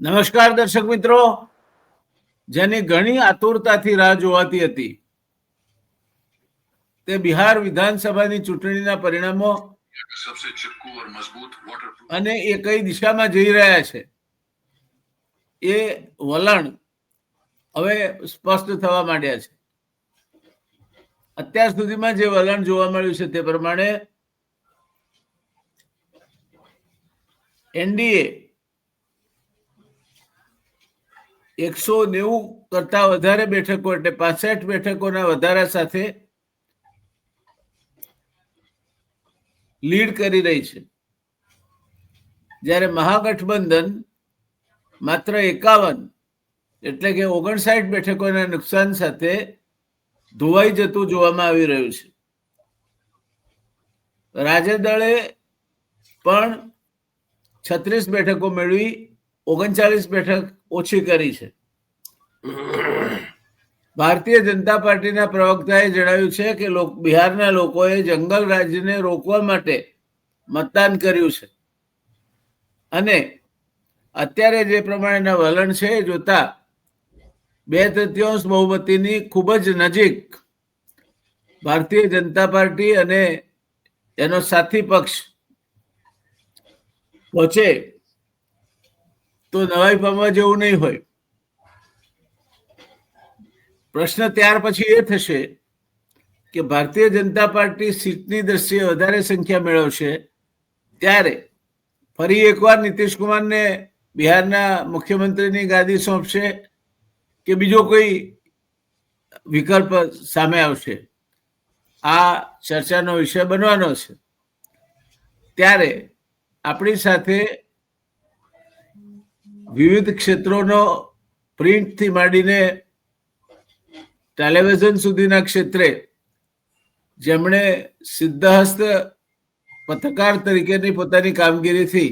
નમસ્કાર દર્શક મિત્રો, જેની ઘણી આતુરતાથી રાહ જોવાતી હતી તે બિહાર વિધાનસભાની ચૂંટણીના પરિણામો અને એ કઈ દિશામાં જઈ રહ્યા છે એ વલણ હવે સ્પષ્ટ થવા માંડ્યા છે. અત્યાર સુધીમાં જે વલણ જોવા મળ્યું છે તે પ્રમાણે એનડીએ 190 કરતા વધારે બેઠકો એટલે 65 બેઠકોના વધારા સાથે લીડ કરી રહી છે, જ્યારે મહાગઠબંધન માત્ર 51 એટલે કે 59 બેઠકોના નુકસાન સાથે ધોવાઈ જતું જોવામાં આવી રહ્યું છે. રાજદળે પણ 36 બેઠકો મેળવી 39 બેઠક ઓછી કરી છે. ભારતીય જનતા પાર્ટીના પ્રવક્તાએ જણાવ્યું છે કે બિહારના લોકોએ જંગલ રાજ્યને રોકવા માટે મતદાન કર્યું છે અને અત્યારે જે પ્રમાણેના વલણ છે એ જોતા 2/3 બહુમતીની ખૂબ જ નજીક ભારતીય જનતા પાર્ટી અને એનો સાથી પક્ષ પહોંચે તો નવાઈ પામવા જેવું નહીં હોય. પ્રશ્ન ત્યાર પછી એ થશે કે ભારતીય જનતા પાર્ટી સીટની દ્રષ્ટિએ વધારે સંખ્યા મેળવશે ત્યારે ફરી એકવાર નીતિશ કુમારને બિહારના મુખ્યમંત્રીની ગાદી સોંપશે કે બીજો કોઈ વિકલ્પ સામે આવશે. આ ચર્ચાનો વિષય બનવાનો છે. ત્યારે આપણી સાથે વિવિધ ક્ષેત્રોનો પ્રિન્ટથી માંડીને ટેલિવિઝન સુધીના ક્ષેત્રે જેમણે સિદ્ધહસ્ત પત્રકાર તરીકેની પોતાની કામગીરીથી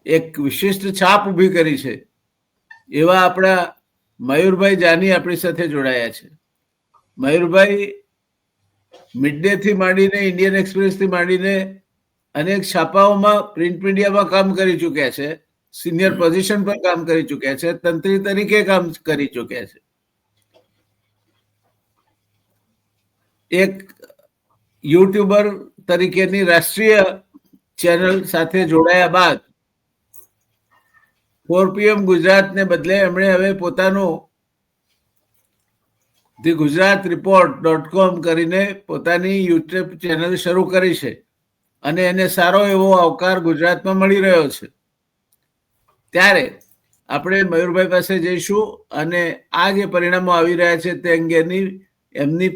એક વિશિષ્ટ છાપ ઊભી કરી છે એવા આપણા મયુરભાઈ જાની આપણી સાથે જોડાયા છે. મયુરભાઈ મિડ ડેથી માંડીને ઇન્ડિયન એક્સપ્રેસથી માંડીને અનેક છાપાઓમાં પ્રિન્ટ મીડિયામાં કામ કરી ચૂક્યા છે, સિનિયર પોઝિશન પર કામ કરી ચૂક્યા છે, તંત્રી તરીકે કામ કરી ચૂક્યા છે. એક યુટ્યુબર તરીકેની રાષ્ટ્રીય ચેનલ સાથે જોડાયા બાદ 4PM ગુજરાતને બદલે એમણે હવે પોતાનું ધી ગુજરાત રિપોર્ટ.com કરીને પોતાની યુટ્યુબ ચેનલ શરૂ કરી છે અને એને સારો એવો આવકાર ગુજરાતમાં મળી રહ્યો છે. ત્યારે આપણે મયુરભાઈ પાસે જઈશું અને આ જે પરિણામો આવી રહ્યા છે તે અંગેની એમની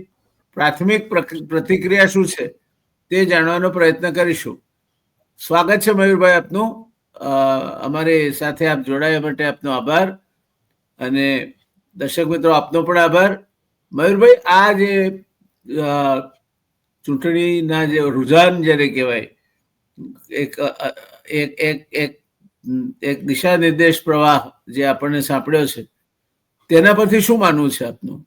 પ્રાથમિક પ્રતિક્રિયા શું છે તે જાણવાનો પ્રયત્ન કરીશું. સ્વાગત છે મયુરભાઈ આપનું. અમારી સાથે આપ જોડાયા માટે આપનો આભાર અને દર્શક મિત્રો આપનો પણ આભાર. મયુરભાઈ, આ જે ચૂંટણીના જે રુઝાન જેને કહેવાય એક દિશા નિર્દેશ પ્રવાહ જે આપણને સાંપડ્યો છે તેના પરથી શું માનવું છે આપનું?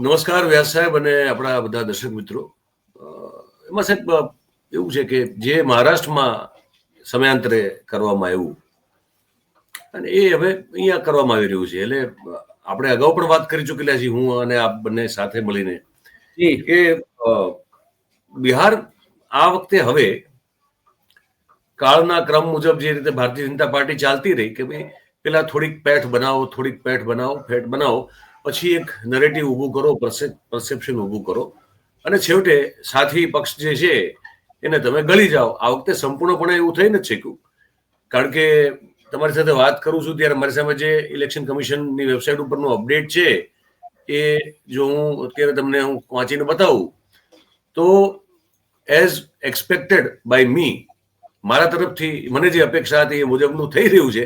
નમસ્કાર વ્યાસ સાહેબ અને આપણા બધા દર્શક મિત્રો. એમાં સાહેબ એવું છે કે જે મહારાષ્ટ્રમાં સમયાંતરે કરવામાં આવ્યું અને એ હવે અહીંયા કરવામાં આવી રહ્યું છે, એટલે આપણે અગાઉ પણ વાત કરી ચૂકેલા છીએ હું અને આપ બંને સાથે મળીને કે બિહાર આ વખતે હવે કાળના ક્રમ મુજબ જે રીતે ભારતીય જનતા પાર્ટી ચાલતી રહી કે ભાઈ પેલા થોડીક પેઠ બનાવો, ફેટ બનાવો, પછી એક નરેટિવ ઊભું કરો, પરસેપ્શન ઊભું કરો અને છેવટે સાથી પક્ષ જે છે એને તમે ગળી જાઓ. આ વખતે સંપૂર્ણપણે એવું થઈ નથી શક્યું, કારણ કે તમારી સાથે વાત કરું છું ત્યારે મારી સામે જે ઇલેક્શન કમિશનની વેબસાઇટ ઉપરનું અપડેટ છે એ જો હું અત્યારે તમને હું વાંચીને બતાવું તો એઝ એક્સપેક્ટેડ બાય મી, મારા તરફથી મને જે અપેક્ષા હતી એ મુજબનું થઈ રહ્યું છે.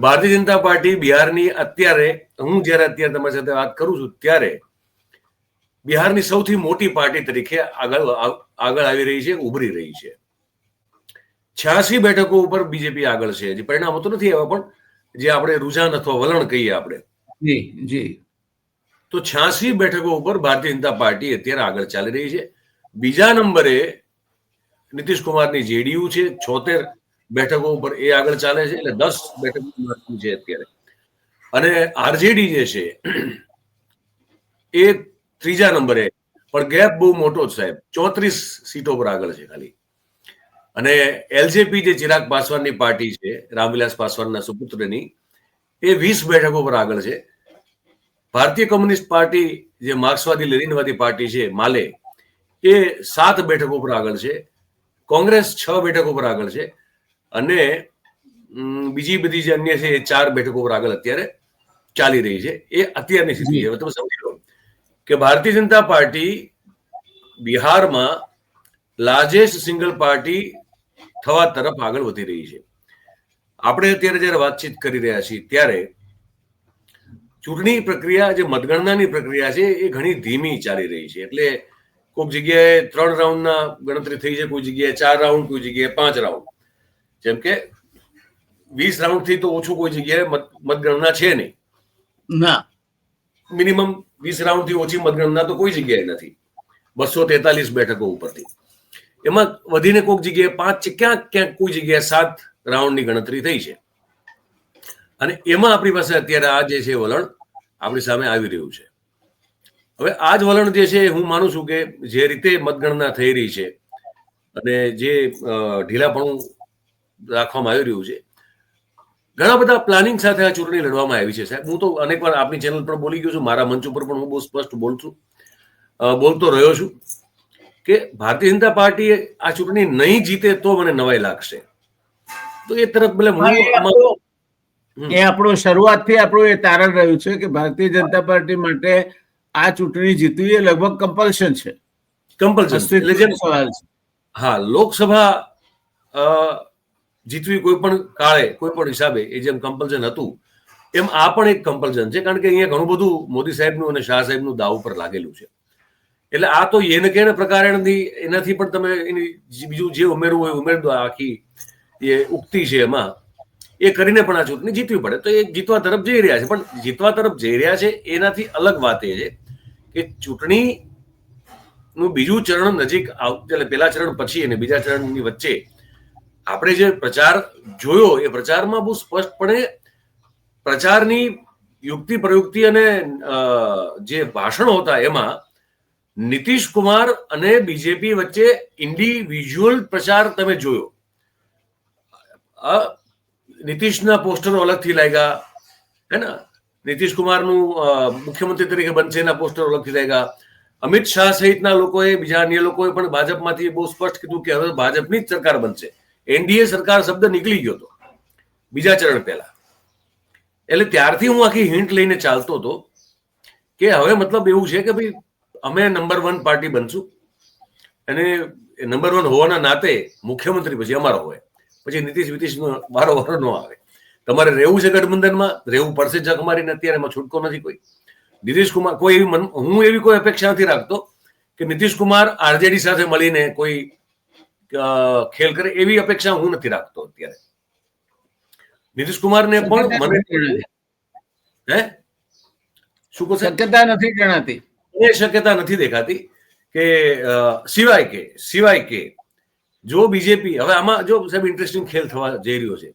ભારતીય જનતા પાર્ટી બિહારની અત્યારે અત્યારે તમારી સાથે વાત કરું છું ત્યારે બિહારની સૌથી મોટી પાર્ટી તરીકે આગળ આવી રહી છે, ઉભરી રહી છે. 86 બેઠકો ઉપર બીજેપી આગળ છે. હજી પરિણામો તો નથી આવ્યા, પણ જે આપણે રુઝાન અથવા વલણ કહીએ આપણે તો 86 બેઠકો ઉપર ભારતીય જનતા પાર્ટી અત્યારે આગળ ચાલી રહી છે. બીજા નંબરે નીતિશ કુમારની જેડીયુ છે 76 બેઠકો ઉપર એ આગળ ચાલે છે, એટલે 10 બેઠકો છે અત્યારે. અને આરજેડી જે છે એ ત્રીજા નંબરે, પણ ગેપ બહુ મોટો છે સાહેબ, 34 સીટો પર આગળ છે ખાલી. અને એલજેપી જે ચિરાગ પાસવાનની પાર્ટી છે, રામવિલાસ પાસવાનના સુપુત્રની, એ 20 બેઠકો પર આગળ છે. ભારતીય કમ્યુનિસ્ટ પાર્ટી જે માર્ક્સવાદી લેનિનવાદી પાર્ટી છે, માલે, એ 7 બેઠકો પર આગળ છે. કોંગ્રેસ 6 બેઠકો પર આગળ છે. અને બીજી બધી જે અન્ય છે એ 4 બેઠકો પર આગળ અત્યારે ચાલી રહી છે. એ અત્યારની સ્થિતિ છે. તમે સમજી લો કે ભારતીય જનતા પાર્ટી બિહારમાં લાર્જેસ્ટ સિંગલ પાર્ટી થવા તરફ આગળ વધી રહી છે. આપણે અત્યારે જયારે વાતચીત કરી રહ્યા છીએ ત્યારે ચૂંટણી પ્રક્રિયા, જે મતગણનાની પ્રક્રિયા છે, એ ઘણી ધીમી ચાલી રહી છે. એટલે કોઈક જગ્યાએ 3 રાઉન્ડના ગણતરી થઈ છે, કોઈ જગ્યાએ 4 રાઉન્ડ, કોઈ જગ્યાએ 5 રાઉન્ડ. જેમ કે 20 રાઉન્ડ થી તો ઓછું કોઈ જગ્યાએ મતગણના છે નહીં. ના, મિનિમમ 20 રાઉન્ડ થી ઓછી મતગણના તો કોઈ જગ્યાએ નથી, 243 બેઠકો ઉપરથી. એમાં વધીને કોઈક જગ્યાએ 5, ક્યાંક કોઈ જગ્યાએ 7 રાઉન્ડની ગણતરી થઈ છે. અને એમાં આપણી પાસે અત્યારે આ જે છે વલણ આપણી સામે આવી રહ્યું છે. હવે આ જ વલણ જે છે, હું માનું છું કે જે રીતે મતગણના થઈ રહી છે અને જે ઢીલાપણું રાખવામાં આવી રહ્યું છે, ઘણા બધા પ્લાનિંગ સાથે આ ચૂંટણી લડવામાં આવી છે સાહેબ. હું તો અનેકવાર આપની ચેનલ પર બોલી ગયો છું, મારા મંચ ઉપર પણ હું બહુ સ્પષ્ટ બોલતો રહ્યો છું કે ભારતીય જનતા પાર્ટી આ ચૂંટણી નહીં જીતે તો મને નવાઈ લાગશે. તો એ તરફ ભલે એ આપણું શરૂઆતથી આપણું એ તારણ રહ્યું છે કે ભારતીય જનતા પાર્ટી માટે આ ચૂંટણી જીતવી એ લગભગ કમ્પલ્શન છે. એટલે જેમ સવાલ છે, હા, લોકસભા જીતવી કોઈ પણ કાળે, કોઈ પણ હિસાબે એ જેમ કમ્પલ્શન હતું, એમ આ પણ એક કમ્પલ્શન છે. કારણ કે અહીંયા ઘણું બધું મોદી સાહેબનું અને શાહ સાહેબનું દાવ પર લાગેલું છે. એટલે આ તો એને કે પ્રકારે એનાથી પણ તમે એની બીજું જે ઉમેરવું હોય ઉમેર દો. આખી એ ઉક્તિ છે એમાં એ કરીને પણ આ ચૂંટણી જીતવી પડે. તો એ જીતવા તરફ જઈ રહ્યા છે. પણ જીતવા તરફ જઈ રહ્યા છે એનાથી અલગ વાત એ છે કે ચૂંટણીનું બીજું ચરણ નજીક એટલે પેલા ચરણ પછી અને બીજા ચરણની વચ્ચે આપણે જે પ્રચાર જોયો, એ પ્રચારમાં બહુ સ્પષ્ટપણે પ્રચારની યુક્તિ પ્રયુક્તિ અને જે ભાષણો હતા એમાં નીતિશ કુમાર અને બીજેપી વચ્ચે ઇન્ડિવિજ્યુઅલ પ્રચાર તમે જોયો. નીતિશના પોસ્ટરો અલગથી લાગ્યા, હે ને, નીતિશ કુમારનું મુખ્યમંત્રી તરીકે બનશે એના પોસ્ટરો અલગથી લાગ્યા. અમિત શાહ સહિતના લોકોએ, બીજા અન્ય લોકોએ પણ ભાજપમાંથી બહુ સ્પષ્ટ કીધું કે હવે ભાજપની જ સરકાર બનશે. એનડીએ સરકાર શબ્દ નીકળી ગયો હતો બીજા ચરણ પહેલા. એટલે ત્યારથી હું આખી હિન્ટ લઈને ચાલતો હતો કે હવે મતલબ એવું છે કે ભાઈ અમે નંબર 1 પાર્ટી બનશું અને નંબર 1 હોવાના નાતે મુખ્યમંત્રી પછી અમારો હોય, પછી નીતિશનો વારો ન આવે. તમારે રહેવું છે ગઠબંધનમાં, રહેવું પડશે જગ મારીને. અત્યારે એમાં છૂટકો નથી કોઈ. નીતિશ કુમાર હું એવી કોઈ અપેક્ષા નથી રાખતો કે નીતિશ કુમાર આરજેડી સાથે મળીને કોઈ ખેલ કરે, એવી અપેક્ષા હું નથી રાખતો અત્યારે. નીતિશ કુમારને પણ મને શું કહો, શક્યતા નથી જણાતી, એ શક્યતા નથી દેખાતી કે સિવાય કે જો બીજેપી, હવે આમાં જો સાહેબ ઇન્ટરેસ્ટિંગ ખેલ થવા જઈ રહ્યો છે.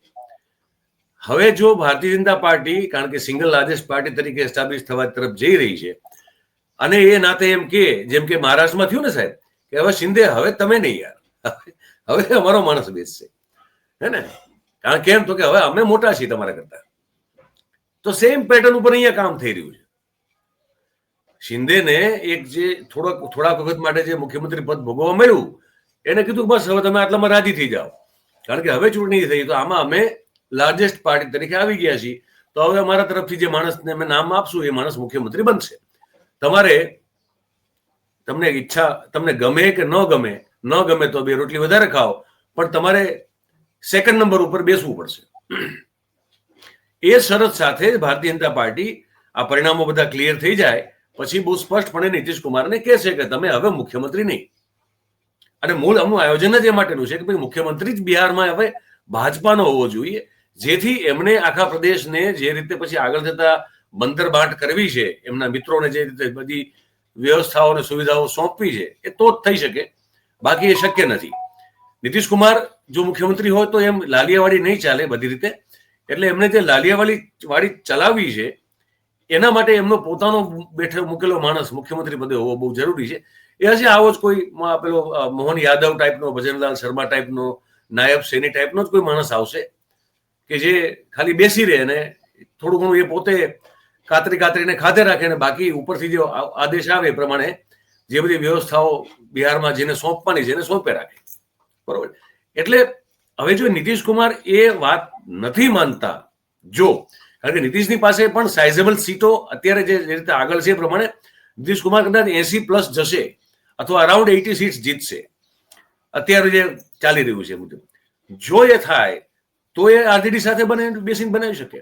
હવે જો ભારતીય જનતા પાર્ટી, કારણ કે સિંગલ લાર્જેસ્ટ પાર્ટી તરીકે એસ્ટાબ્લિશ થવા તરફ જઈ રહી છે, અને એ નાતે એમ કે જેમ કે મહારાષ્ટ્રમાં થયું ને સાહેબ, કે હવે શિંદે હવે તમે નહીં યાર, હવે અમારો માણસ બેસશે, હે ને. કારણ કેમ તો કે હવે અમે મોટા છીએ તમારા કરતા. તો સેમ પેટર્ન ઉપર અહીંયા કામ થઈ રહ્યું છે. શિંદેને એક જે થોડાક વખત માટે જે મુખ્યમંત્રી પદ ભોગવવા મળ્યું, એને કીધું બસ હવે તમે આટલામાં રાજી થઈ જાઓ, કારણ કે હવે ચૂંટણી થઈ તો આમાં અમે લાર્જેસ્ટ પાર્ટી તરીકે આવી ગયા છીએ, તો હવે અમારા તરફથી જે માણસને અમે નામ આપશું એ માણસ મુખ્યમંત્રી બનશે. તમને ઈચ્છા, તમને ગમે કે ન ગમે તો 2 રોટલી વધારે ખાઓ, પણ તમારે સેકન્ડ નંબર ઉપર બેસવું પડશે. એ શરત સાથે ભારતીય જનતા પાર્ટી આ પરિણામો બધા ક્લિયર થઈ જાય પછી બહુ સ્પષ્ટપણે નીતિશ કુમારને કહેશે કે તમે હવે મુખ્યમંત્રી નહીં. અને મૂળ આનું આયોજન જ એ માટેનું છે કે ભાઈ મુખ્યમંત્રી જ બિહારમાં હવે ભાજપાનો હોવો જોઈએ, જેથી એમણે આખા પ્રદેશને જે રીતે પછી આગળ જતા બંદરબાંટ કરવી છે, એમના મિત્રોને જે રીતે બધી વ્યવસ્થાઓ અને સુવિધાઓ સોંપવી છે, એ તો જ થઈ શકે, બાકી એ શક્ય નથી. નીતિશ કુમાર જો મુખ્યમંત્રી હોય તો એમ લાલિયાવાડી નહીં ચાલે બધી રીતે, એટલે એમને જે લાલિયાવાડી ચલાવવી છે એના માટે એમનો પોતાનો મૂકેલો માણસ મુખ્યમંત્રી પદે હોવો બહુ જરૂરી છે. એ હશે આવો જ કોઈ પેલો મોહન યાદવ ટાઈપનો, ભજનલાલ શર્મા ટાઈપનો, નાયબ સૈની ટાઈપનો જ કોઈ માણસ આવશે કે જે ખાલી બેસી રહે અને થોડું ઘણું એ પોતે કાતરીને ખાતે રાખે અને બાકી ઉપરથી જે આદેશ આવે એ પ્રમાણે જે બધી વ્યવસ્થાઓ બિહારમાં જેને સોંપવાની છે એને સોંપે રાખે. બરોબર. એટલે હવે જો નીતિશ કુમાર એ વાત નથી માનતા, કારણ કે નીતિશની પાસે પણ સાઇઝેબલ સીટો અત્યારે જે રીતે આગળ છે એ પ્રમાણે નીતિશ કુમાર કદાચ 80+ જશે અથવા અરાઉન્ડ 80 સીટ્સ જીતશે અત્યારે જે ચાલી રહ્યું છે મુજબ. જો એ થાય તો એ આરજેડી સાથે બેસીને બનાવી શકે.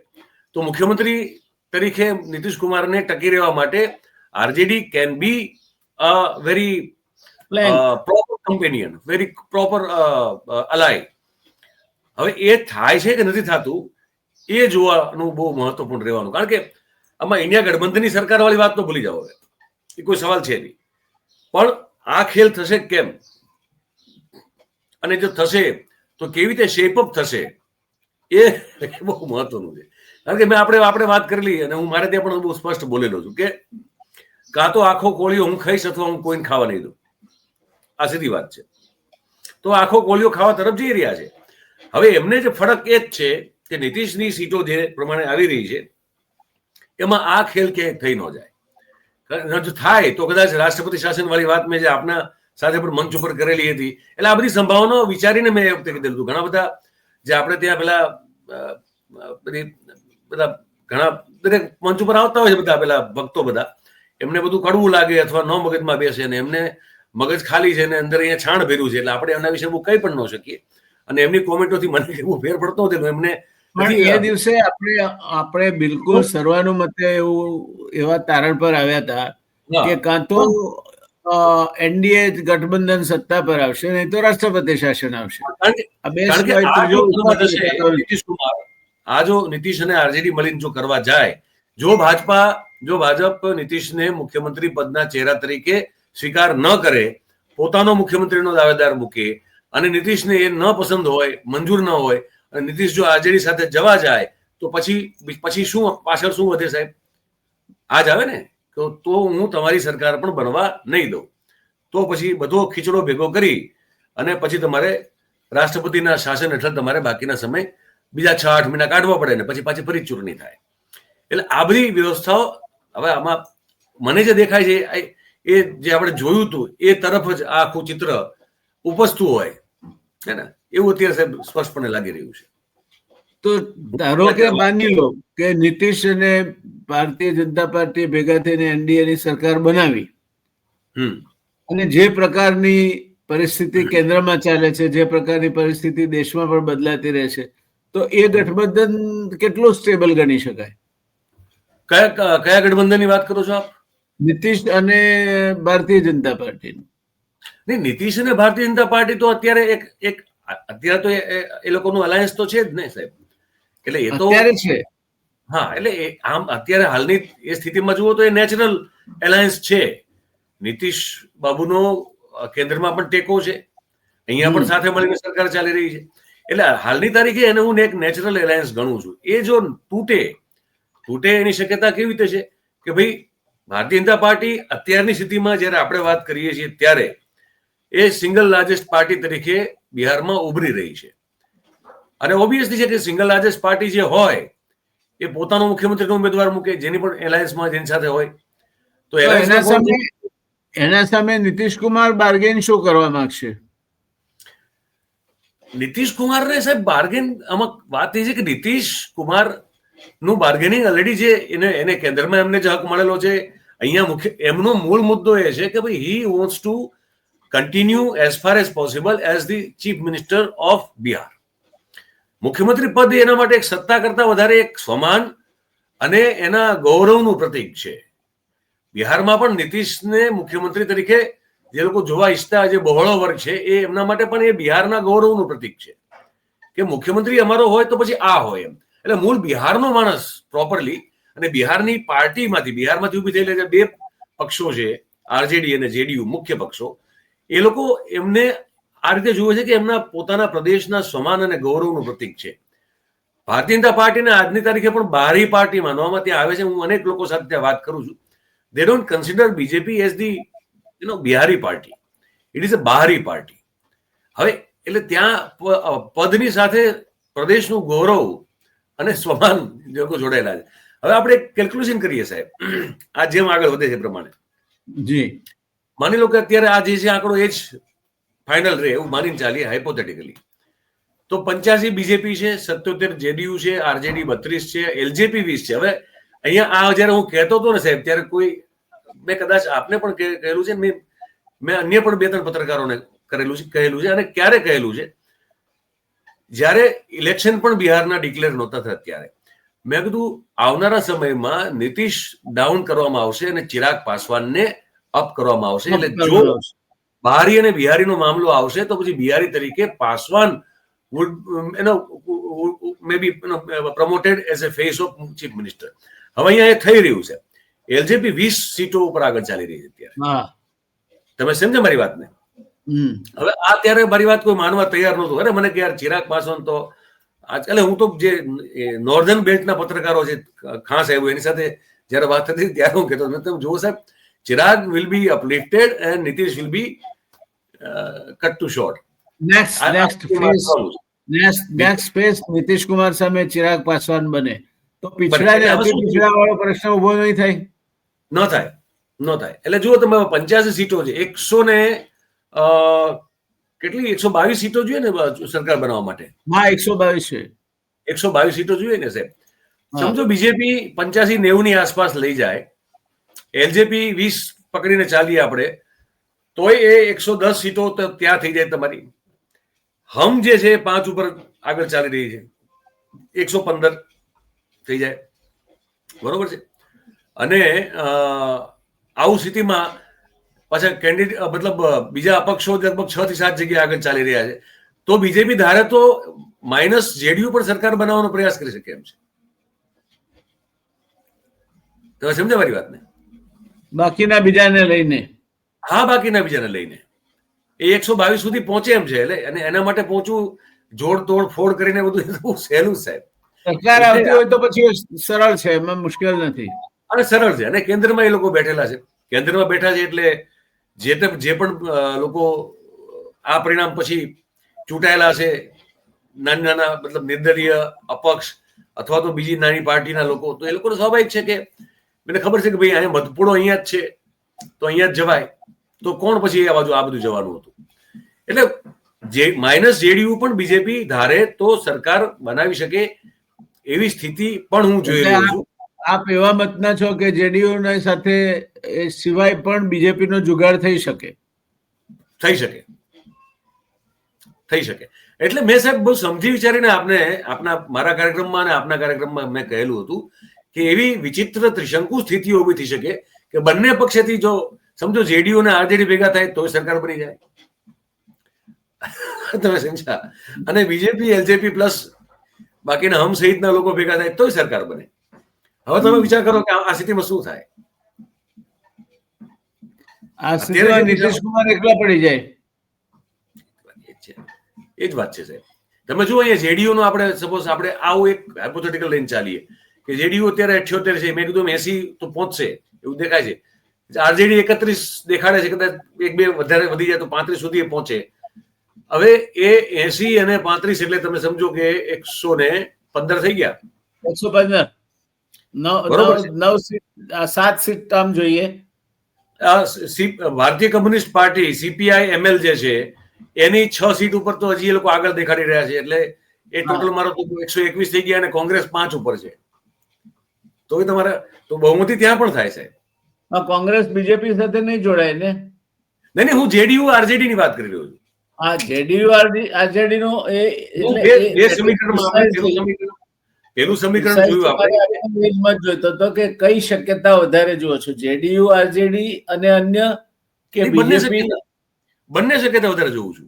તો મુખ્યમંત્રી તરીકે નીતિશ કુમારને ટકી રહેવા માટે RJD can be a very proper companion, very proper ally. હવે એ થાય છે કે નથી થતું એ જોવાનું બહુ મહત્વપૂર્ણ રહેવાનું, કારણ કે આમાં ઇન્ડિયા ગઠબંધનની સરકાર વાળી વાત તો ભૂલી જાઓ, એ કોઈ સવાલ છે નહીં. પણ આ ખેલ થશે કેમ, અને જો થશે તો કેવી રીતે શેપઅપ થશે એ બહુ મહત્વનું છે. કારણ કે આપણે વાત કરેલી અને હું મારે ત્યાં પણ બહુ સ્પષ્ટ બોલેલો છું કે કાં તો આખો કોળિયો હું ખાઈશ અથવા હું કોઈને ખાવા નહીં દઉં. આ સીધી વાત છે. તો આખો કોળિયો ખાવા તરફ જઈ રહ્યા છે. હવે એમને જે ફરક એ જ છે કે નીતિશની સીટો જે પ્રમાણે આવી રહી છે એમાં આ ખેલ ક્યાંય થઈ ન જાય. જો થાય તો કદાચ રાષ્ટ્રપતિ શાસન વાળી વાત મેં જે આપના સાથે પણ મંચ ઉપર કરેલી હતી, એટલે આ બધી સંભાવનાઓ વિચારીને મેં એ વખતે કીધેલું હતું. ઘણા બધા જે આપણે ત્યાં પેલા બધા ઘણા દરેક મંચ ઉપર આવતા હોય છે બધા પેલા ભક્તો બધા, એમને બધું કડવું લાગે અથવા ન મગજમાં બેસે ને એમને મગજ ખાલી છે ને અંદર અહીંયા છાણ ભર્યું છે, એટલે આપણે એમના વિશે બહુ કંઈ પણ ન શકીએ. અને એમની કોમેન્ટોથી મને એવું ફેર પડતો હતો એમને. એ દિવસે આપણે બિલકુલ સર્વાનુમતે એવા તારણ પર આવ્યા હતા કે કાં તો એનડીએ ગઠબંધન સત્તા પર આવશે નહીં તો રાષ્ટ્રપતિ શાસન આવશે. આ જો નીતિશ અને આરજેડી મળીને જો કરવા જાય, જો ભાજપ નીતિશને મુખ્યમંત્રી પદના ચહેરા તરીકે સ્વીકાર ન કરે, પોતાનો મુખ્યમંત્રીનો દાવેદાર મૂકે અને નીતિશને એ ન પસંદ હોય, મંજૂર ન હોય અને નીતિશ જો આરજેડી સાથે જવા જાય તો પછી શું પાછળ શું વધે સાહેબ? આ જ આવે ને તો હું તમારી સરકાર પણ બનવા નહીં દઉં. તો પછી બધો ખીચડો ભેગો કરી અને પછી તમારે રાષ્ટ્રપતિના શાસન હેઠળ તમારે બાકીના સમય બીજા 6-8 મહિના કાઢવા પડે ને પછી પાછી ફરી ચૂંટણી થાય. એટલે આ બધી વ્યવસ્થાઓ હવે આમાં મને જે દેખાય છે એ જે આપણે જોયું હતું એ તરફ જ આ આખું ચિત્ર ઉપસતું હોય છે ને, એવું અત્યારે સાહેબ સ્પષ્ટપણે લાગી રહ્યું છે. તો ધારો કે માની લો કે નીતિશ અને ભારતીય જનતા પાર્ટી ભેગા થઈને એનડીએની સરકાર બનાવી અને જે પ્રકારની પરિસ્થિતિ કેન્દ્રમાં ચાલે છે, જે પ્રકારની પરિસ્થિતિ દેશમાં પણ બદલાતી રહે છે, તો એ ગઠબંધન કેટલું સ્ટેબલ ગણી શકાય? કયા ગઠબંધનની વાત કરો છો આપ? નીતિશ અને ભારતીય જનતા પાર્ટી. નહીં, નીતિશ અને ભારતીય જનતા પાર્ટી તો અત્યારે અત્યારે તો એ લોકોનું અલાયન્સ તો છે જ ને સાહેબ. એટલે એ તો છે. હા, એટલે આમ અત્યારે હાલની એ સ્થિતિમાં જુઓ તો એ નેચરલ એલાયન્સ છે. નીતિશ બાબુનો કેન્દ્રમાં પણ ટેકો છે, અહીંયા પણ સાથે મળીને સરકાર ચાલી રહી છે. એટલે હાલની તારીખે એને હું એક નેચરલ એલાયન્સ ગણું છું. એ જો તૂટે એની શક્યતા કેવી રીતે છે કે ભાઈ ભારતીય જનતા પાર્ટી અત્યારની સ્થિતિમાં જયારે આપણે વાત કરીએ છીએ ત્યારે એ સિંગલ લાર્જેસ્ટ પાર્ટી તરીકે બિહારમાં ઉભરી રહી છે. અને ઓબ્વિયસલી છે કે સિંગલ લાર્જેસ્ટ પાર્ટી જે હોય એ પોતાનો મુખ્યમંત્રીનો ઉમેદવાર મૂકે જેની પણ એલાયન્સમાં જેની સાથે હોય. તો એના સામે નીતિશ કુમાર બાર્ગેન શું કરવા માંગશે? નીતિશ કુમારને સાહેબ બાર્ગેન, આમાં વાત એ છે કે નીતિશ કુમાર નું બાર્ગેનિંગ ઓલરેડી જે એને કેન્દ્રમાં એમને જે હક મળેલો છે, અહીંયા એમનો મૂળ મુદ્દો એ છે કે ભાઈ he wants to continue as far as possible as the chief minister of Bihar. મુખ્યમંત્રી પદ એના માટે એક સત્તા કરતા વધારે એક સ્વમાન અને એના ગૌરવનું પ્રતીક છે. બિહારમાં પણ નીતિશને મુખ્યમંત્રી તરીકે જે લોકો જોવા ઈચ્છતા જે બહોળો વર્ગ છે એ એમના માટે પણ એ બિહારના ગૌરવનું પ્રતીક છે કે મુખ્યમંત્રી અમારો હોય તો પછી આ હોય એમ. એટલે મૂળ બિહારનો માણસ પ્રોપરલી અને બિહારની બિહારમાંથી ઉભી થયેલા બે પક્ષો છે, આરજેડી અને જેડીયુ મુખ્ય પક્ષો, એ લોકો એમને આ રીતે જુએ છે કે એમના પોતાના પ્રદેશના સ્વમાન અને ગૌરવનું પ્રતીક છે. ભારતીય જનતા પાર્ટીને આજની તારીખે પણ બાહરી પાર્ટી માનવામાં ત્યાં આવે છે. હું અનેક લોકો સાથે ત્યાં વાત કરું છું. they don't consider BJP as the Bihari party. It is a બાહરી પાર્ટી. હવે એટલે ત્યાં પદની સાથે પ્રદેશનું ગૌરવ અને સ્વમાન લોકો જોડાયેલા છે. હવે આપણે કેલ્ક્યુલેશન કરીએ સાહેબ, આ જેમ આગળ વધે છે પ્રમાણે જી માની લો કે અત્યારે આ જે છે આંકડો એ જ ફાઇનલ રહે એવું માનીને ચાલીએ હાઇપોથેટિકલી, તો 85 બીજેપી છે, 77 જેડીયુ છે, આરજેડી 32 છે, એલજેપી 20 છે. હવે અહીંયા આ જયારે હું કહેતો હતો ને સાહેબ, ત્યારે કોઈ મેં કદાચ આપને પણ કહેલું છે, મેં અન્ય પણ 2-3 પત્રકારોને કહેલું છે. અને ક્યારે કહેલું છે, જ્યારે ઇલેક્શન પણ બિહારના ડિક્લેર નહોતા થયા ત્યારે મેં કીધું આવનારા સમયમાં નીતિશ ડાઉન કરવામાં આવશે અને ચિરાગ પાસવાનને અપ કરવામાં આવશે. એટલે જો બહારી અને બિહારીનો મામલો આવશે તો પછી બિહારી તરીકે Paswan would maybe promoted as a face of chief minister. હવે અહીંયા એ થઈ રહ્યું છે. એલજેપી 20 સીટો ઉપર આગળ ચાલી રહી છે અત્યારે. તમે સમજો મારી વાતને? હવે આ ત્યારે મારી વાત કોઈ માનવા તૈયાર નહોતું. અરે મને કે યાર ચિરાગ પાસવાન તો આજકાલ, હું તો જે નોર્ધન બેલ્ટના પત્રકારો છે, ખાન સાહેબ, એની સાથે જયારે વાત થતી ત્યારે હું કહેતો, તમે જુઓ સાહેબ, Chirag will be uplifted and Nitish will be cut to short. Next phase Nitish Kumar સામે ચિરાગ પાસવાન બને તો પિછડા ને અતિ પિછડા વાળો પ્રશ્ન ઉભો નહીં થાય. ન થાય. એટલે જુઓ તમે 85 સીટો છે, 100 ને કેટલી 122 સીટો જોઈએ ને સરકાર બનાવવા માટે. હા, 122 છે. 122 સીટો જોઈએ ને સાહેબ. સમજો બીજેપી 85-90 ની આસપાસ લઈ જાય, એલજેપી 20 પકડીને ચાલીએ આપણે, તોય એ 110 સીટો ત્યાં થઈ જાય તમારી. હમ જે છે 5 ઉપર આગળ ચાલી રહી છે, 115 થઈ જાય, બરોબર છે. અને આવું સ્થિતિમાં પાછા કેન્ડિડેટ મતલબ બીજા અપક્ષો લગભગ 6 થી 7 જગ્યાએ આગળ ચાલી રહ્યા છે, તો બીજેપી ધારે તો માઇનસ જેડીયુ પર સરકાર બનાવવાનો પ્રયાસ કરી શકે એમ છે. તમે સમજ્યા મારી વાતને? બાકીના બીજાને લઈને. હા, બાકીના બીજાને લઈને એ 122 સુધી પહોંચે એમ છે. એટલે અને એના માટે પહોંચવું જોડ તોડ ફોડ કરીને બધું બહુ સહેલું સાહેબ. સરકાર આવતી હોય તો પછી સરળ છે, એમાં મુશ્કેલ નથી. અને સરળ છે. અને કેન્દ્રમાં એ લોકો બેઠેલા છે, કેન્દ્રમાં બેઠા છે, એટલે જે પણ લોકો આ પરિણામ પછી ચૂંટાયેલા છે, નાના મતલબ નિર્દલીય, અપક્ષ અથવા તો બીજી નાની પાર્ટીના લોકો, તો એ લોકોને સ્વાભાવિક છે કે મને ખબર છે કે ભાઈ અહીંયા મતપૂડો અહીંયા જ છે, તો અહીંયા જ જવાય, તો કોણ પછી આ બધું જવાનું હતું. એટલે જે માઇનસ જેડીયુ પણ બીજેપી ધારે તો સરકાર બનાવી શકે એવી સ્થિતિ પણ હું જોઈ રહ્યો છું. આપ એવા મતના છો કે જેડીયુ ના સાથે સિવાય પણ બીજેપી નો જુગાડ થઈ શકે? થઈ શકે. એટલે મેં સાહેબ બહુ સમજી વિચારીને મારા કાર્યક્રમમાં અને આપના કાર્યક્રમમાં મેં કહેલું હતું કે એવી વિચિત્ર ત્રિશંકુ સ્થિતિઓ ઉભી થઈ શકે કે બંને પક્ષેથી, જો સમજો જેડીયુ અને આરજેડી ભેગા થાય તો સરકાર બની જાય. તમે સમજ્યા? અને બીજેપી, એલજેપી પ્લસ બાકીના હમ સહિતના લોકો ભેગા થાય તો સરકાર બને. હવે તમે વિચાર કરો કે આ સ્થિતિમાં શું થાય? આ સ્થિતિમાં નીતિશ કુમાર એકલા પડી જાય. એ જ વાત છે સાહેબ. તમે જુઓ અહીંયા જેડીયુ નો આપણે સપોઝ આપણે આવું એક હાઇપોથેટિકલ લઈને ચાલીએ કે જેડીયુ અત્યારે 78 છે, મેં કીધું 80 તો પહોંચશે એવું દેખાય છે. આરજેડી 31 દેખાડે છે, કદાચ 1-2 વધારે વધી જાય તો 35 સુધી પહોંચે. હવે એ 80 અને 35 એટલે તમે સમજો કે 115 થઈ ગયા. 115 9 સીટ, 7 સીટ આમ જોઈએ. ભારતીય કમ્યુનિસ્ટ પાર્ટી CPI ML જે છે એની 6 સીટ ઉપર તો હજી એ લોકો આગળ દેખાડી રહ્યા છે. એટલે એ ટોટલ મારો તો 121 થઈ ગયા અને કોંગ્રેસ 5 ઉપર છે. તો તમારે તો બહુમતી ત્યાં પણ થાય છે. કોંગ્રેસ બીજેપી સાથે નહીં જોડાય ને? નહીં, હું જેડીયુ આરજેડી ની વાત કરી રહ્યો છું. હા, જેડીયુ આરજેડી નો પેલું સમીકરણ જોયું આપણે. જોઈતો હતો કે કઈ શક્યતા વધારે જુઓ છો, જેડીયુ આરજેડી અને અન્ય કે બીજેપી? બંને શક્યતા વધારે જોઉં છું.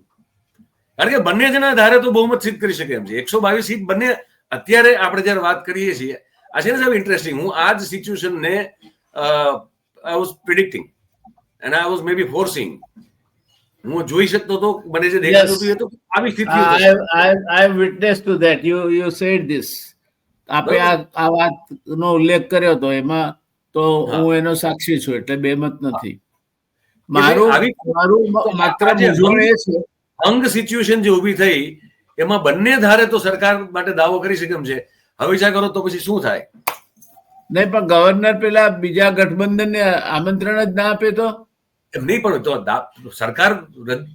કારણ કે બંને જણા ધારે તો બહુમત સિદ્ધ કરી શકે એમ છે. 122 સીટ બંને અત્યારે આપણે જયારે વાત કરીએ છીએ, આ છે ને સાહેબ ઇન્ટરેસ્ટિંગ. હું આ જ સિચ્યુએશનને I was predicting and I was maybe foreseeing Yes. જોઈ શકતો હતો, મને જે દેખાતું હતું એ તો આવી સ્થિતિઓ I થશે. I am witness to that. You said this. આપે બરોબર. આ વાતનો ઉલ્લેખ કર્યો હતો એમાં તો હા. હું એનો સાક્ષી છું, એટલે બેમત નથી. એટલે મારું આવી મારું તો માત્ર આ જે મૂંઝવણ એ છે અંગ સિચ્યુએશન જે ઊભી થઈ એમાં બંને ધારે તો સરકાર માટે દાવો કરી શકે એમ છે. હવે વિચાર કરો તો પછી શું થાય? નહીં, પણ ગવર્નર પેલા બીજા ગઠબંધનને આમંત્રણ જ ના આપે તો એમ નહીં, પણ તો સરકાર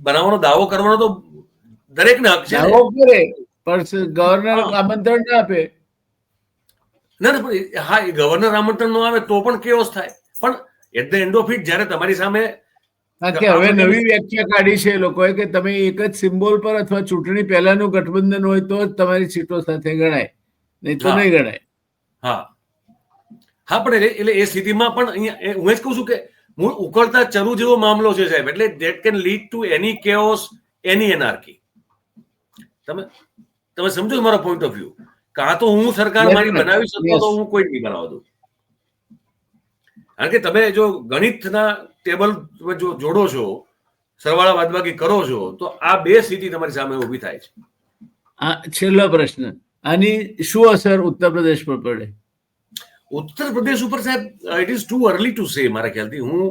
બનાવવાનો દાવો કરવાનો તો દરેકને હક છે ને. દાવો કરે, પણ ગવર્નર હા. આમંત્રણ ના આપે. ના ના, પણ હા, એ ગવર્નર આમંત્રણ નો આવે તો પણ કેઓસ થાય. પણ at the end of it જ્યારે તમારી સામે કારણ કે હવે નવી વ્યાખ્યા કાઢી છે એ લોકોએ કે તમે એક જ સિમ્બોલ પર અથવા ચૂંટણી પહેલાનું ગઠબંધન હોય તો જ તમારી સીટો સાથે ગણાય, નહીં તો હા. નહીં ગણાય. હા હા, પણ એટલે એ સ્થિતિમાં પણ અહીંયા હું જ કહું છું કે મૂળ ઉકળતા ચરુ જેવો મામલો છે સાહેબ. એટલે that can lead to any chaos, any anarchy. તમે તમે સમજો છો મારો પોઈન્ટ ઓફ વ્યૂ? કાં તો હું સરકાર મારી બનાવી શકતો તો હું કોઈ નહીં બનાવવા દઉં. કારણ કે તમે જો ગણિતના ટેબલ જો જોડો છો, સરવાળા બાદબાકી કરો છો, તો આ બે સ્થિતિ તમારી સામે ઊભી થાય છે. છેલ્લો પ્રશ્ન, આની શું અસર ઉત્તર પ્રદેશ પર પડે? ઉત્તર પ્રદેશ ઉપર સાહેબ it is too early to say. મારા ખ્યાલથી હું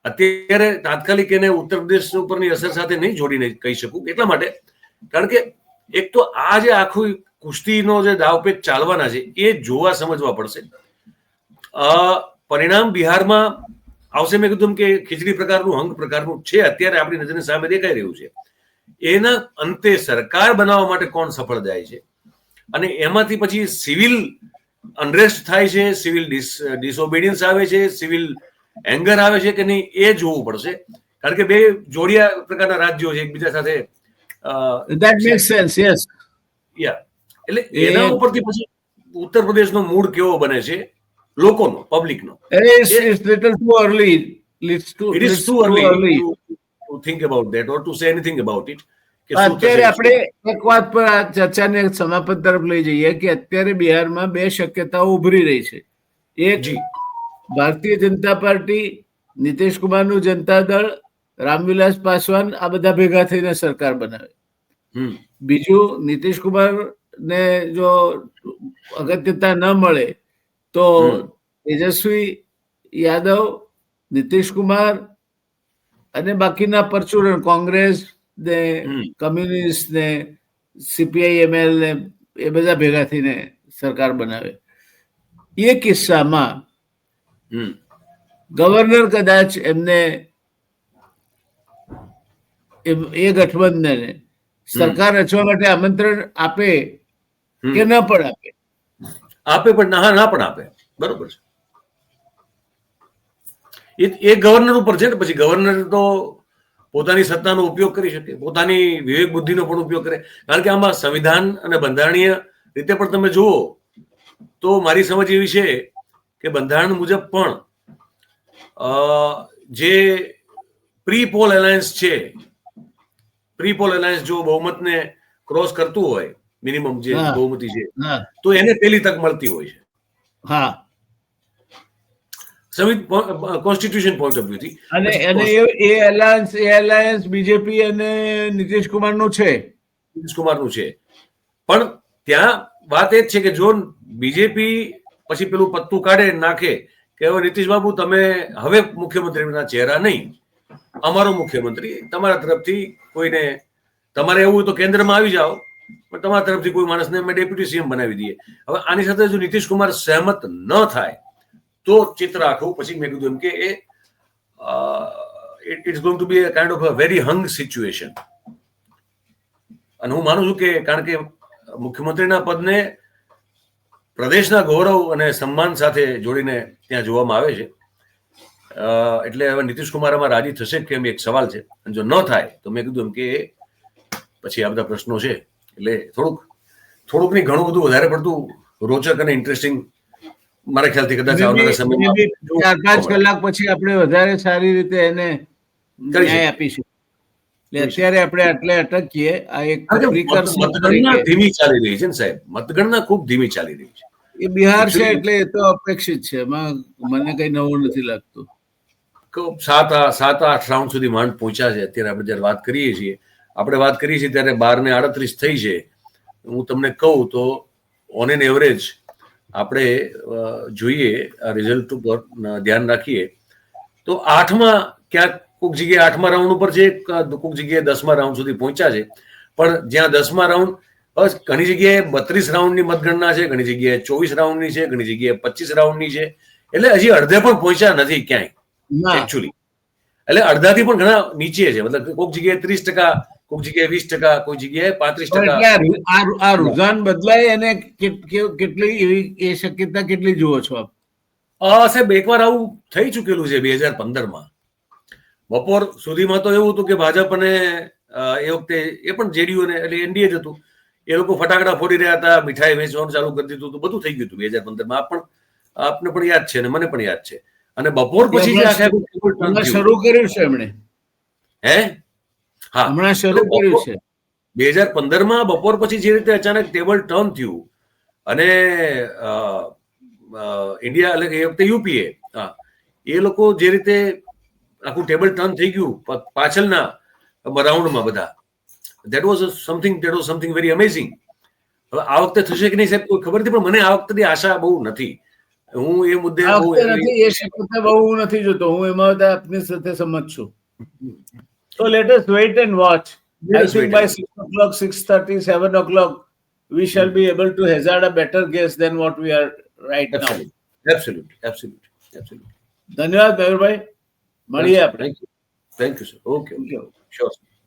અત્યારે તાત્કાલિક એને ઉત્તર પ્રદેશ ઉપરની અસર સાથે નહીં જોડીને કહી શકું. એટલા માટે કારણ કે એક તો આ જે આખું કુસ્તીનો જે દાવપેચ ચાલવાના છે એ જોવા સમજવા પડશે. પરિણામ બિહારમાં આવશે, મેં કીધું કે ખીચડી પ્રકારનું, હંગ પ્રકારનું છે, અત્યારે આપણી નજરની સામે દેખાઈ રહ્યું છે. એના અંતે સરકાર બનાવવા માટે કોણ સફળ જાય છે અને એમાંથી પછી સિવિલ અનરેસ્ટ થાય છે, સિવિલ ડિસઓબિડિયન્સ આવે છે, સિવિલ એંગર આવે છે કે નહીં, એ જોવું પડશે. કારણ કે બે જોડિયા પ્રકારના રાજ્યો છે એકબીજા સાથે. That makes sense, yes. એટલે એના ઉપરથી પછી ઉત્તર પ્રદેશનો મૂડ કેવો બને છે લોકોનો, પબ્લિકનો. It's little too early. It is too early to think about that or to say anything about it. અત્યારે આપણે એક વાત પર આ ચર્ચાને સમાપન તરફ લઈ જઈએ કે અત્યારે બિહારમાં બે શક્યતાઓ ઉભરી રહી છે. એક, ભારતીય જનતા પાર્ટી, નીતિશ કુમારનું જનતા દળ, રામવિલાસ પાસવાન આ બધા ભેગા થઈને સરકાર બનાવે. બીજું, નીતિશ કુમારને જો અગત્યતા ન મળે તો તેજસ્વી યાદવ, નીતિશ કુમાર અને બાકીના પરચુરણ, કોંગ્રેસ ને કમ્યુનિસ્ટ ને CPI-ML ને એ બધા ભેગા થઈને સરકાર બનાવે. એ કિસ્સામાં ગવર્નર કદાચ એમને એ ગઠબંધનને સરકાર રચવા માટે આમંત્રણ આપે કે ન પણ આપે? આપે, પણ ના પણ આપે. બરોબર છે. એ ગવર્નર ઉપર છે ને. પછી ગવર્નર તો પોતાની સત્તાનો ઉપયોગ કરી શકે, પોતાની વિવેક બુદ્ધિનો પણ ઉપયોગ કરે. કારણ કે આમાં સંવિધાન અને બંધારણીય રીતે પણ તમે જુઓ તો મારી સમજ એવી છે કે બંધારણ મુજબ પણ જે પ્રી પોલ એલાયન્સ છે, પ્રી પોલ એલાયન્સ જો બહુમતને ક્રોસ કરતું હોય, મિનિમમ જે બહુમતી છે, તો એને પહેલી તક મળતી હોય છે. હા, કોન્સ્ટિટ્યુશન પોઈન્ટ ઓફ વ્યૂથી. અને એ એલાયન્સ બીજેપી અને નીતિશ કુમારનું છે. નીતિશ કુમારનું છે. પણ ત્યાં વાત એ જ છે કે જો બીજેપી પછી પેલું પત્તું કાઢે નાખે કે હવે નીતિશ બાબુ તમે હવે મુખ્યમંત્રીના ચહેરા નહીં, અમારો મુખ્યમંત્રી, તમારા તરફથી કોઈને, તમારે એવું હોય તો કેન્દ્રમાં આવી જાઓ, પણ તમારા તરફથી કોઈ માણસને અમે ડેપ્યુટી CM બનાવી દઈએ. હવે આની સાથે જો નીતિશ કુમાર સહેમત ન થાય તો ચિત્ર આખું પછી મેં કીધું એમ કે it's going to be a kind of a very hung situation. અને હું માનું છું કે કારણ કે મુખ્યમંત્રીના પદને પ્રદેશના ગૌરવ અને સન્માન સાથે જોડીને ત્યાં જોવામાં આવે છે. એટલે હવે નીતિશ કુમાર આમાં રાજી થશે કે એમ એક સવાલ છે. અને જો ન થાય તો મેં કીધું એમ કે પછી આ બધા પ્રશ્નો છે. એટલે થોડુંક નહીં, ઘણું બધું વધારે પડતું રોચક અને ઇન્ટરેસ્ટિંગ મારા ખ્યાલથી કદાચ આવનારા સમયમાં 4-5 કલાક પછી આપણે વધારે સારી રીતે એને ન્યાય આપીશું. અત્યારે આપણે આટલે અટકીએ. આ એક મતગણના ધીમી ચાલી રહી છે ને સાહેબ, મતગણના ખૂબ ધીમી ચાલી રહી છે. એ બિહાર છે એટલે એ તો અપેક્ષિત છે, એમાં મને કઈ નવું નથી લાગતું. 7-8 રાઉન્ડ સુધી માંડ પહોંચ્યા છે. અત્યારે આપણે જયારે વાત કરીએ છીએ ત્યારે 12:38 થઈ છે. હું તમને કહું તો ઓન એન એવરેજ આપણે જોઈએ આ રિઝલ્ટ ઉપર ધ્યાન રાખીએ તો 8મા ક્યાંક કોઈક જગ્યાએ 8મા રાઉન્ડ ઉપર છે, કોઈક જગ્યાએ 10મા રાઉન્ડ સુધી પહોંચ્યા છે. પણ જ્યાં 10મા રાઉન્ડ, ઘણી જગ્યાએ 32 રાઉન્ડની મતગણના છે, ઘણી જગ્યાએ 24 રાઉન્ડની છે, ઘણી જગ્યાએ 25 રાઉન્ડની છે. એટલે હજી અડધે પણ પહોંચ્યા નથી ક્યાંય એકચ્યુઅલી. એટલે અડધાથી પણ ઘણા નીચે છે. મતલબ કોઈક જગ્યાએ 30%, કોઈક જગ્યાએ 20%, કોઈ જગ્યાએ 35%. આ રુઝાન બદલાય અને કેટલી એવી એ શક્યતા કેટલી જુઓ છો આપ? સાહેબ, એકવાર આવું થઈ ચુકેલું છે 2015માં. બપોર સુધીમાં તો એવું હતું કે ભાજપ અને એ વખતે એ પણ જેડીયુ ને એટલે એનડીએ જ હતું, એ લોકો ફટાકડા ફોડી રહ્યા હતા, મીઠાઈ વેચવાનું ચાલુ કરી દીધું હતું, બધું થઈ ગયું હતું 2015માં. આપને પણ યાદ છે અને મને પણ યાદ છે. અને બપોર પછી શરૂ કર્યું છે એમણે, હમણાં શરૂ કર્યું છે 2015માં બપોર પછી જે રીતે અચાનક ટેબલ ટર્ન થયું અને ઇન્ડિયા એટલે એ વખતે યુપીએ એ લોકો જે રીતે આખું ટેબલ ટર્ન થઈ ગયું પાછળના રાઉન્ડમાં બધા, that was something very amazing. હવે આ વખતે થશે કે નહીં સાહેબ કોઈ ખબર નથી, પણ મને આ વખતે આશા બહુ નથી. હું એ મુદ્દે એ શક્યતા બહુ નથી જોતો. હું એમાં આપની સાથે સંમત છું. So let us wait and watch. I think by 6 o'clock, 6:30, 7 o'clock, we shall be able to hazard a better guess than what we are right now. Absolutely. ધન્યવાદ મયુરભાઈ, મળીએ આપણે. Thank you, sir. Okay. Sure.